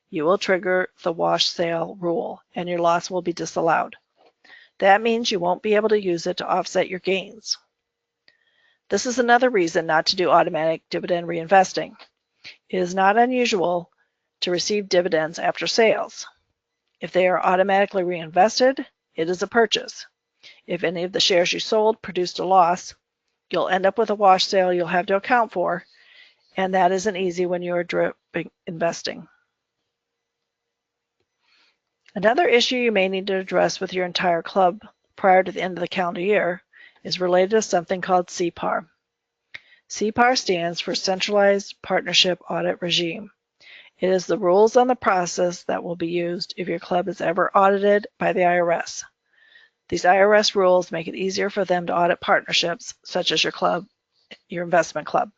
you will trigger the wash sale rule and your loss will be disallowed. That means you won't be able to use it to offset your gains. This is another reason not to do automatic dividend reinvesting. It is not unusual to receive dividends after sales. If they are automatically reinvested, it is a purchase. If any of the shares you sold produced a loss, you'll end up with a wash sale you'll have to account for, and that isn't easy when you are drip investing. Another issue you may need to address with your entire club prior to the end of the calendar year is related to something called CPAR. CPAR stands for Centralized Partnership Audit Regime. It is the rules on the process that will be used if your club is ever audited by the IRS. These IRS rules make it easier for them to audit partnerships such as your investment club.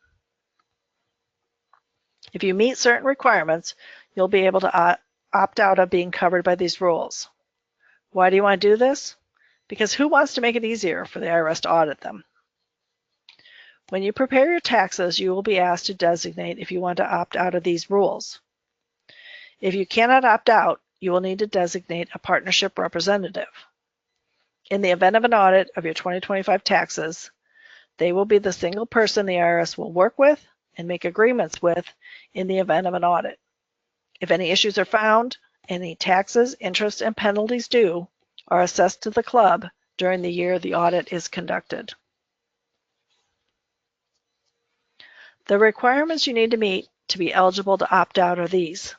If you meet certain requirements, you'll be able to opt out of being covered by these rules. Why do you want to do this? Because who wants to make it easier for the IRS to audit them? When you prepare your taxes, you will be asked to designate if you want to opt out of these rules. If you cannot opt out, you will need to designate a partnership representative. In the event of an audit of your 2025 taxes, they will be the single person the IRS will work with and make agreements with in the event of an audit. If any issues are found, any taxes, interest, and penalties due are assessed to the club during the year the audit is conducted. The requirements you need to meet to be eligible to opt out are these: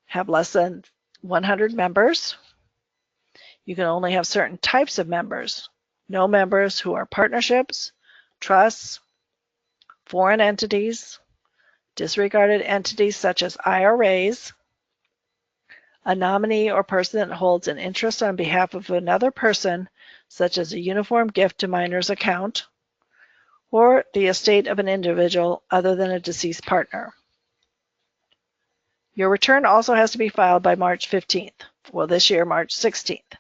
have less than 100 members. You can only have certain types of members. No members who are partnerships, trusts, foreign entities, disregarded entities such as IRAs, a nominee or person that holds an interest on behalf of another person, such as a uniform gift to minors account, or the estate of an individual other than a deceased partner. Your return also has to be filed by March 15th, well this year March 16th,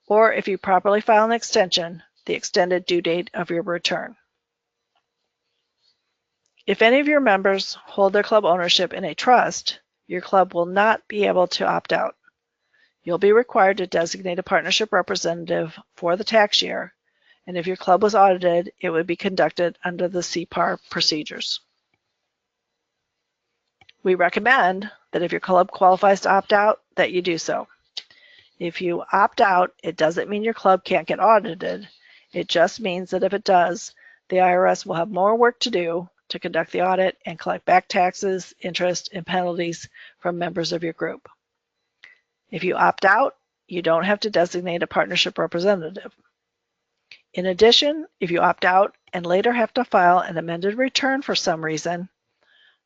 or if you properly file an extension, the extended due date of your return. If any of your members hold their club ownership in a trust, your club will not be able to opt out. You'll be required to designate a partnership representative for the tax year, and if your club was audited, it would be conducted under the CPAR procedures. We recommend that if your club qualifies to opt out, that you do so. If you opt out, it doesn't mean your club can't get audited. It just means that if it does, the IRS will have more work to do to conduct the audit and collect back taxes, interest, and penalties from members of your group. If you opt out, you don't have to designate a partnership representative. In addition, if you opt out and later have to file an amended return for some reason,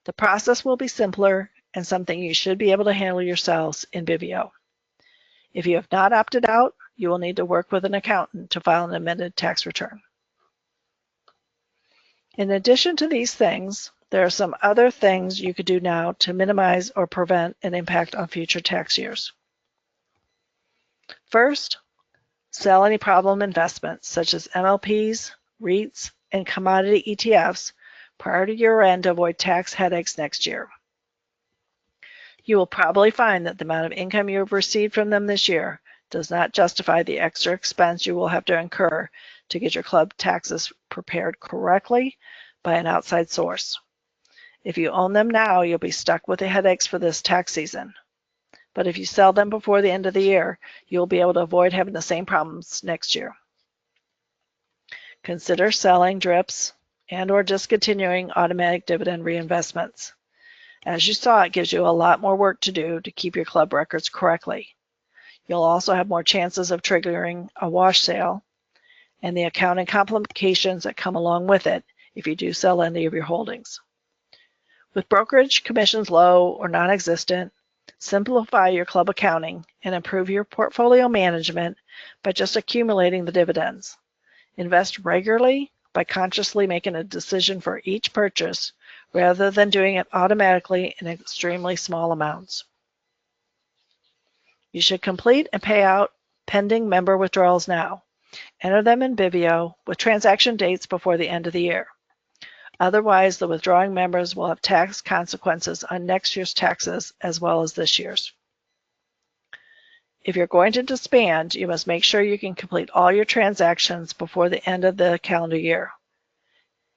the process will be simpler and something you should be able to handle yourselves in bivio. If you have not opted out, you will need to work with an accountant to file an amended tax return. In addition to these things, there are some other things you could do now to minimize or prevent an impact on future tax years. First, sell any problem investments such as MLPs, REITs, and commodity ETFs prior to year end to avoid tax headaches next year. You will probably find that the amount of income you have received from them this year does not justify the extra expense you will have to incur to get your club taxes prepared correctly by an outside source. If you own them now, you'll be stuck with the headaches for this tax season. But if you sell them before the end of the year, you'll be able to avoid having the same problems next year. Consider selling DRIPs and/or discontinuing automatic dividend reinvestments. As you saw, it gives you a lot more work to do to keep your club records correctly. You'll also have more chances of triggering a wash sale and the accounting complications that come along with it if you do sell any of your holdings. With brokerage commissions low or non-existent, simplify your club accounting and improve your portfolio management by just accumulating the dividends. Invest regularly by consciously making a decision for each purchase rather than doing it automatically in extremely small amounts. You should complete and pay out pending member withdrawals now. Enter them in bivio with transaction dates before the end of the year. Otherwise, the withdrawing members will have tax consequences on next year's taxes as well as this year's. If you're going to disband, you must make sure you can complete all your transactions before the end of the calendar year.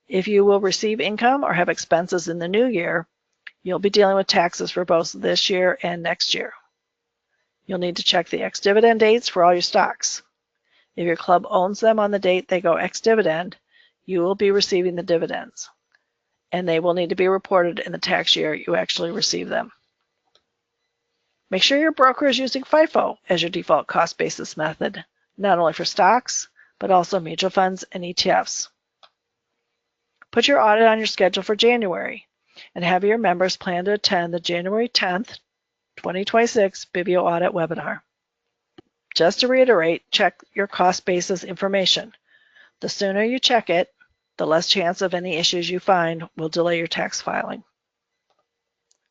If you will receive income or have expenses in the new year, you'll be dealing with taxes for both this year and next year. You'll need to check the ex-dividend dates for all your stocks. If your club owns them on the date they go ex-dividend, you will be receiving the dividends, and they will need to be reported in the tax year you actually receive them. Make sure your broker is using FIFO as your default cost basis method, not only for stocks, but also mutual funds and ETFs. Put your audit on your schedule for January and have your members plan to attend the January 10th, 2026 bivio audit webinar. Just to reiterate, check your cost basis information. The sooner you check it, the less chance of any issues you find will delay your tax filing.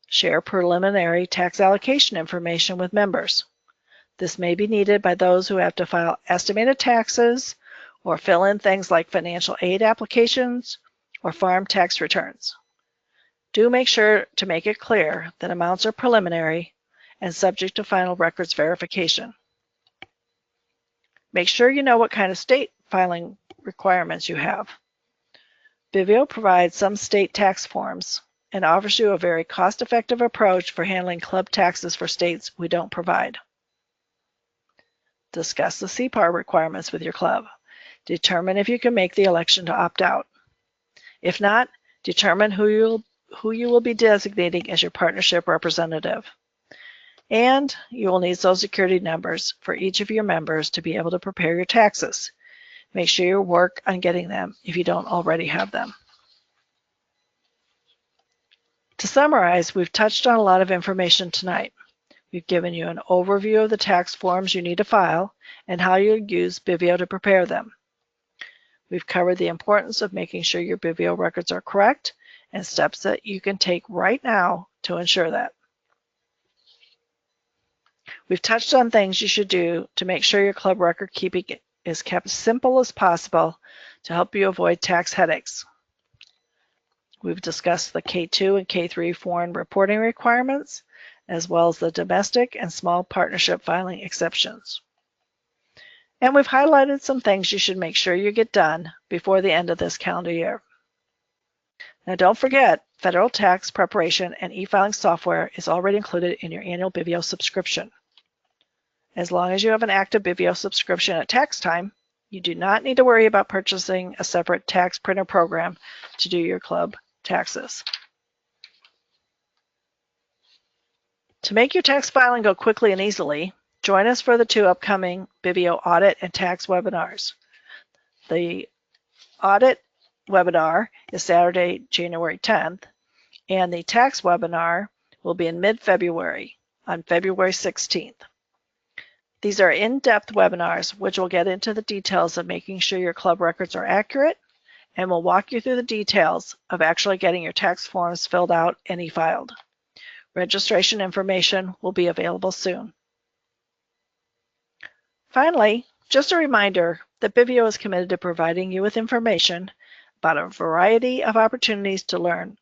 Share preliminary tax allocation information with members. This may be needed by those who have to file estimated taxes or fill in things like financial aid applications or farm tax returns. Do make sure to make it clear that amounts are preliminary and subject to final records verification. Make sure you know what kind of state filing requirements you have. Bivio provides some state tax forms and offers you a very cost-effective approach for handling club taxes for states we don't provide. Discuss the CPAR requirements with your club. Determine if you can make the election to opt out. If not, determine who you will be designating as your partnership representative. And you will need Social Security numbers for each of your members to be able to prepare your taxes. Make sure you work on getting them if you don't already have them. To summarize, we've touched on a lot of information tonight. We've given you an overview of the tax forms you need to file and how you'll use bivio to prepare them. We've covered the importance of making sure your bivio records are correct and steps that you can take right now to ensure that. We've touched on things you should do to make sure your club record keeping is kept simple as possible to help you avoid tax headaches. We've discussed the K2 and K3 foreign reporting requirements, as well as the domestic and small partnership filing exceptions. And we've highlighted some things you should make sure you get done before the end of this calendar year. Now don't forget, federal tax preparation and e-filing software is already included in your annual bivio subscription. As long as you have an active bivio subscription at tax time, you do not need to worry about purchasing a separate tax printer program to do your club taxes. To make your tax filing go quickly and easily, join us for the 2 upcoming bivio audit and tax webinars. The audit webinar is Saturday, January 10th, and the tax webinar will be in mid-February on February 16th. These are in-depth webinars which will get into the details of making sure your club records are accurate and will walk you through the details of actually getting your tax forms filled out and e-filed. Registration information will be available soon. Finally, just a reminder that bivio is committed to providing you with information about a variety of opportunities to learn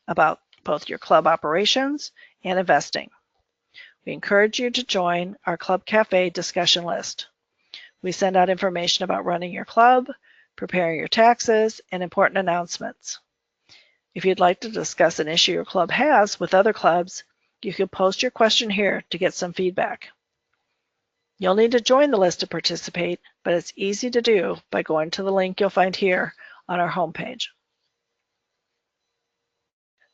about both your club operations and investing. We encourage you to join our Club Cafe discussion list. We send out information about running your club, preparing your taxes, and important announcements. If you'd like to discuss an issue your club has with other clubs, you can post your question here to get some feedback. You'll need to join the list to participate, but it's easy to do by going to the link you'll find here on our homepage.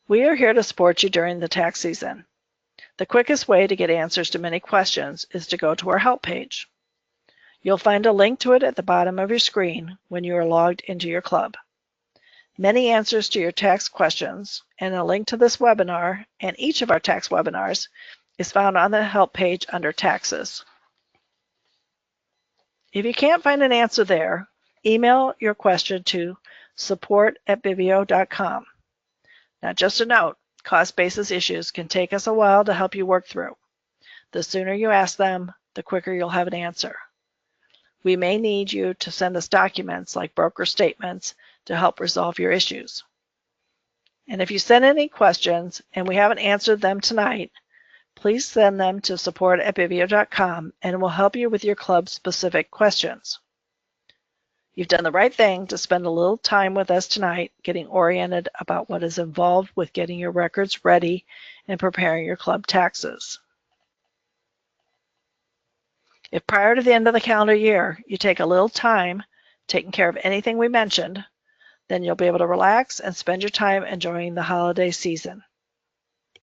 We are here to support you during the tax season. The quickest way to get answers to many questions is to go to our help page. You'll find a link to it at the bottom of your screen when you are logged into your club. Many answers to your tax questions and a link to this webinar and each of our tax webinars is found on the help page under taxes. If you can't find an answer there, email your question to support@bivio.com. Now just a note, cost basis issues can take us a while to help you work through. The sooner you ask them, the quicker you'll have an answer. We may need you to send us documents like broker statements to help resolve your issues. And if you send any questions and we haven't answered them tonight, please send them to support@bivio.com and we'll help you with your club-specific questions. You've done the right thing to spend a little time with us tonight getting oriented about what is involved with getting your records ready and preparing your club taxes. If prior to the end of the calendar year you take a little time taking care of anything we mentioned, then you'll be able to relax and spend your time enjoying the holiday season.